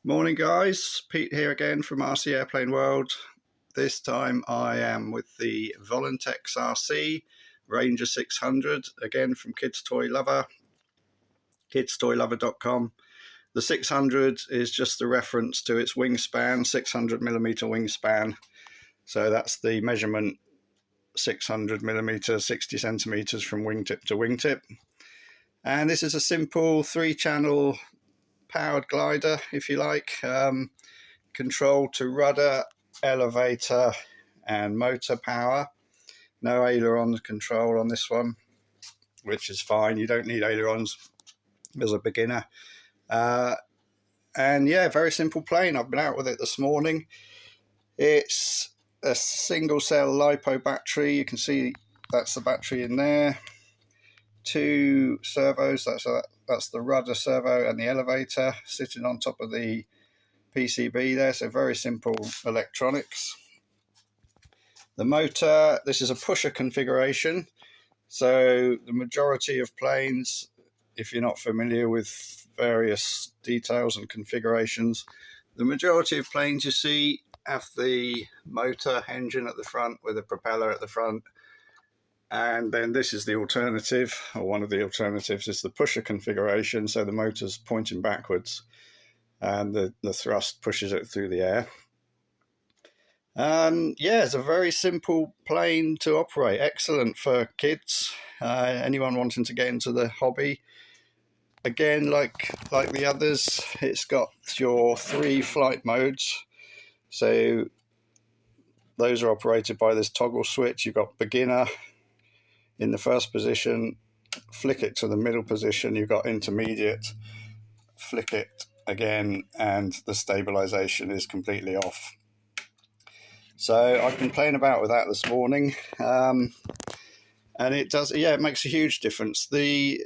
Morning guys, Pete here again from RC Airplane World. This time I am with the VolantexRC Ranger 600, again from KidsToyLover, KidsToyLover.com. The 600 is just the reference to its wingspan, 600mm wingspan. So that's the measurement, 600mm, 60 centimeters from wingtip to wingtip. And this is a simple 3-channel powered glider, if you like, control to rudder, elevator and motor power. No aileron control on this one, which is fine. You don't need ailerons as a beginner. And yeah, very simple plane. I've been out with it this morning. It's a single cell LiPo battery. You can see that's the battery in there. 2 servos, that's the rudder servo and the elevator sitting on top of the PCB there, so very simple electronics. The motor, this is a pusher configuration, so the majority of planes, if you're not familiar with various details and configurations, the majority of planes you see have the motor engine at the front with a propeller at the front. And then this is the alternative, or one of the alternatives is the pusher configuration. So the motor's pointing backwards and the thrust pushes it through the air. Yeah, it's a very simple plane to operate. Excellent for kids, anyone wanting to get into the hobby. Again, like the others, it's got your 3 flight modes. So those are operated by this toggle switch. You've got beginner in the first position, flick it to the middle position, you've got intermediate, flick it again, and the stabilization is completely off. So I've been playing about with that this morning, and it does, yeah, it makes a huge difference. The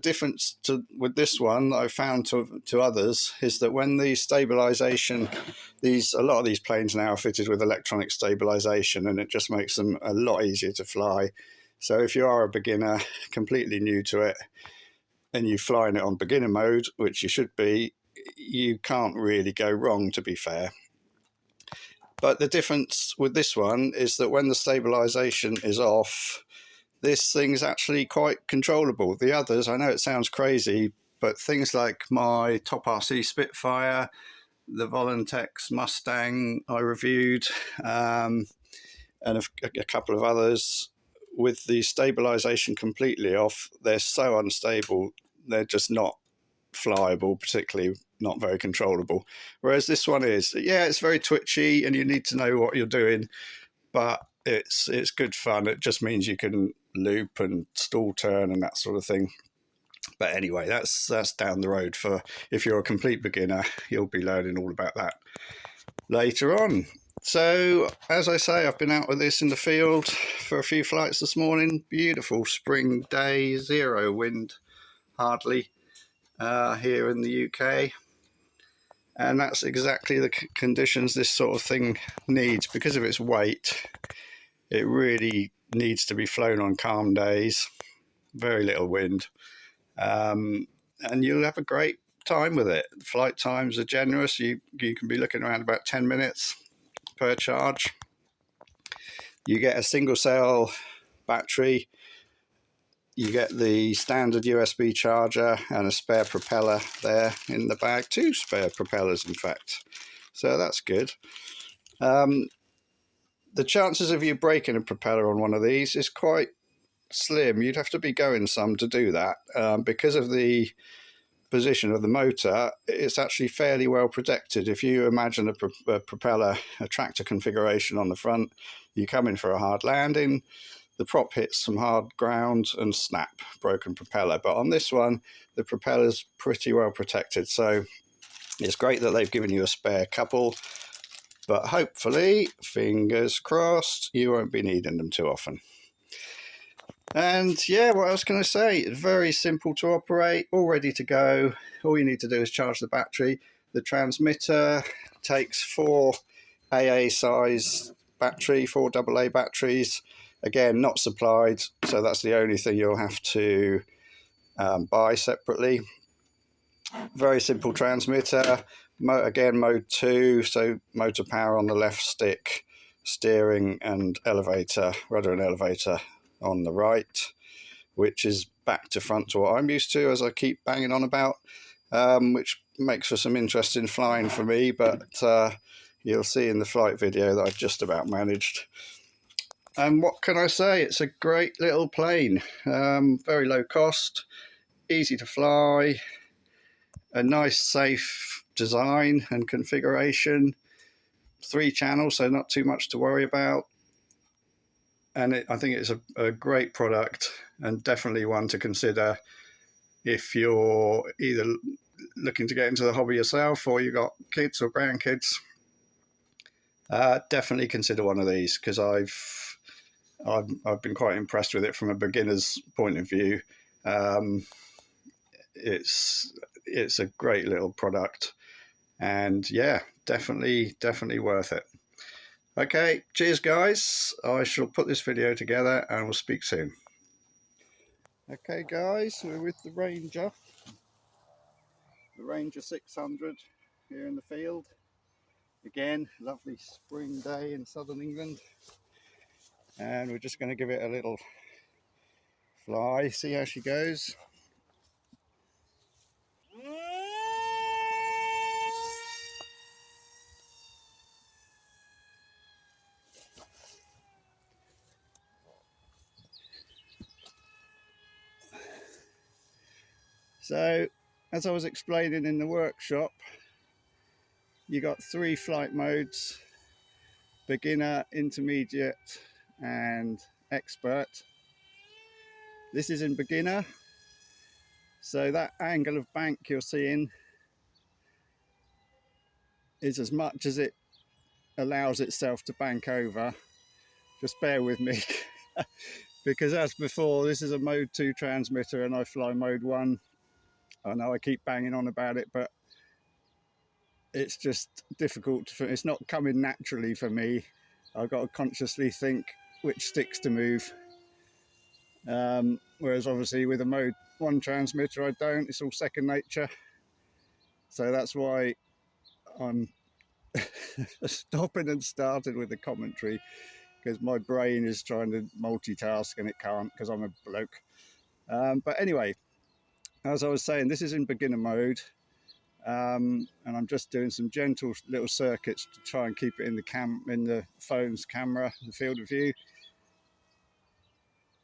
difference with this one that I've found to others is that when the stabilization, a lot of these planes now are fitted with electronic stabilization, and it just makes them a lot easier to fly. So if you are a beginner, completely new to it, and you're flying it on beginner mode, which you should be, you can't really go wrong, to be fair. But the difference with this one is that when the stabilization is off, this thing's actually quite controllable. The others, I know it sounds crazy, but things like my Top RC Spitfire, the Volantex Mustang I reviewed, and a couple of others, with the stabilization completely off, they're so unstable, they're just not flyable, particularly not very controllable. Whereas this one is, yeah, it's very twitchy and you need to know what you're doing, but it's good fun. It just means you can loop and stall turn and that sort of thing. But anyway, that's down the road. For if you're a complete beginner, you'll be learning all about that later on. So, as I say, I've been out with this in the field for a few flights this morning. Beautiful spring day, 0 wind, hardly, here in the UK. And that's exactly the conditions this sort of thing needs. Because of its weight, it really needs to be flown on calm days, very little wind. And you'll have a great time with it. Flight times are generous. You can be looking around about 10 minutes per charge. You get a single cell battery, you get the standard USB charger and a spare propeller there in the bag, 2 spare propellers in fact, so that's good. The chances of you breaking a propeller on one of these is quite slim. You'd have to be going some to do that, because of the position of the motor. It's actually fairly well protected. If you imagine a propeller, a tractor configuration on the front, you come in for a hard landing, the prop hits some hard ground and snap, broken propeller. But on this one, the propeller's pretty well protected, so it's great that they've given you a spare couple, but hopefully, fingers crossed, you won't be needing them too often. And yeah, what else can I say? It's very simple to operate, all ready to go. All you need to do is charge the battery. The transmitter takes 4 AA size battery, 4 AA batteries. Again, not supplied, so that's the only thing you'll have to buy separately. Very simple transmitter. Again, mode 2, so motor power on the left stick, steering and elevator, rudder and elevator on the right, which is back to front to what I'm used to, as I keep banging on about, which makes for some interesting flying for me, but you'll see in the flight video that I've just about managed. And what can I say? It's a great little plane, very low cost, easy to fly, a nice safe design and configuration, 3 channels, so not too much to worry about. And I think it's a great product, and definitely one to consider if you're either looking to get into the hobby yourself or you've got kids or grandkids. Definitely consider one of these, because I've been quite impressed with it from a beginner's point of view. It's a great little product, and yeah, definitely worth it. Okay, cheers guys. I shall put this video together and we'll speak soon. Okay guys, we're with the Ranger 600 here in the field. Again, lovely spring day in southern England, and we're just going to give it a little fly, see how she goes. So, as I was explaining in the workshop, you got 3 flight modes: beginner, intermediate and expert. This is in beginner, so that angle of bank you're seeing is as much as it allows itself to bank over. Just bear with me because as before, this is a mode 2 transmitter and I fly mode 1. I know I keep banging on about it, but it's just difficult. It's not coming naturally for me. I've got to consciously think which sticks to move. Whereas obviously with a mode 1 transmitter, I don't. It's all second nature. So that's why I'm stopping and starting with the commentary, because my brain is trying to multitask and it can't, because I'm a bloke. But anyway, as I was saying, this is in beginner mode. And I'm just doing some gentle little circuits to try and keep it in the phone's camera, the field of view.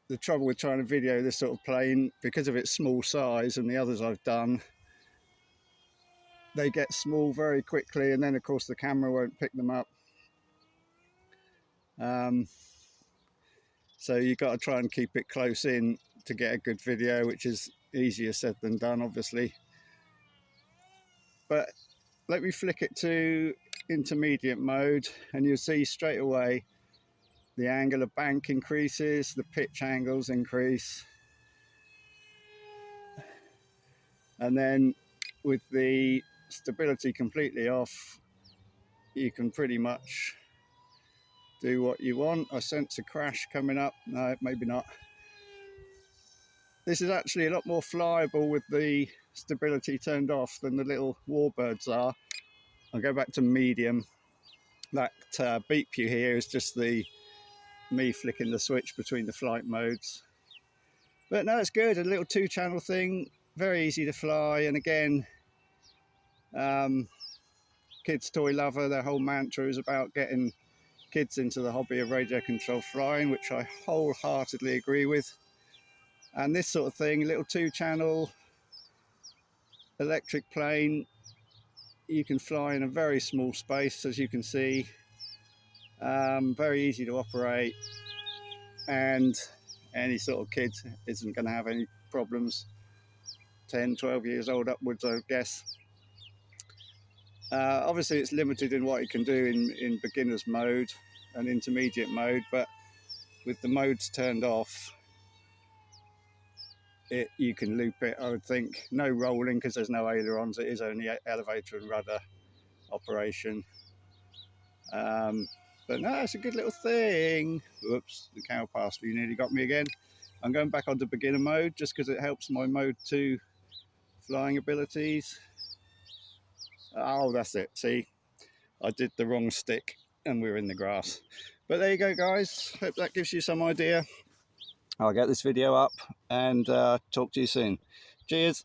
The trouble with trying to video this sort of plane, because of its small size and the others I've done, they get small very quickly, and then of course the camera won't pick them up. So you've got to try and keep it close in to get a good video, which is easier said than done, obviously. But let me flick it to intermediate mode, and you'll see straight away the angle of bank increases, the pitch angles increase, and then with the stability completely off, you can pretty much do what you want. I sense a crash coming up. No, maybe not. This is actually a lot more flyable with the stability turned off than the little warbirds are. I'll go back to medium. That beep you hear is just me flicking the switch between the flight modes. But no, it's good. A little 2-channel thing, very easy to fly. And again, KidsToyLover, their whole mantra is about getting kids into the hobby of radio control flying, which I wholeheartedly agree with. And this sort of thing, little 2-channel electric plane, you can fly in a very small space, as you can see. Very easy to operate, and any sort of kid isn't going to have any problems. 10, 12 years old upwards, I guess. Obviously it's limited in what you can do in beginner's mode and intermediate mode, but with the modes turned off, you can loop it, I would think. No rolling because there's no ailerons, it is only elevator and rudder operation. But no, it's a good little thing. Whoops, the cow passed me, nearly got me again. I'm going back onto beginner mode just because it helps my mode 2 flying abilities. Oh, that's it. See, I did the wrong stick and we're in the grass. But there you go, guys. Hope that gives you some idea. I'll get this video up and talk to you soon. Cheers.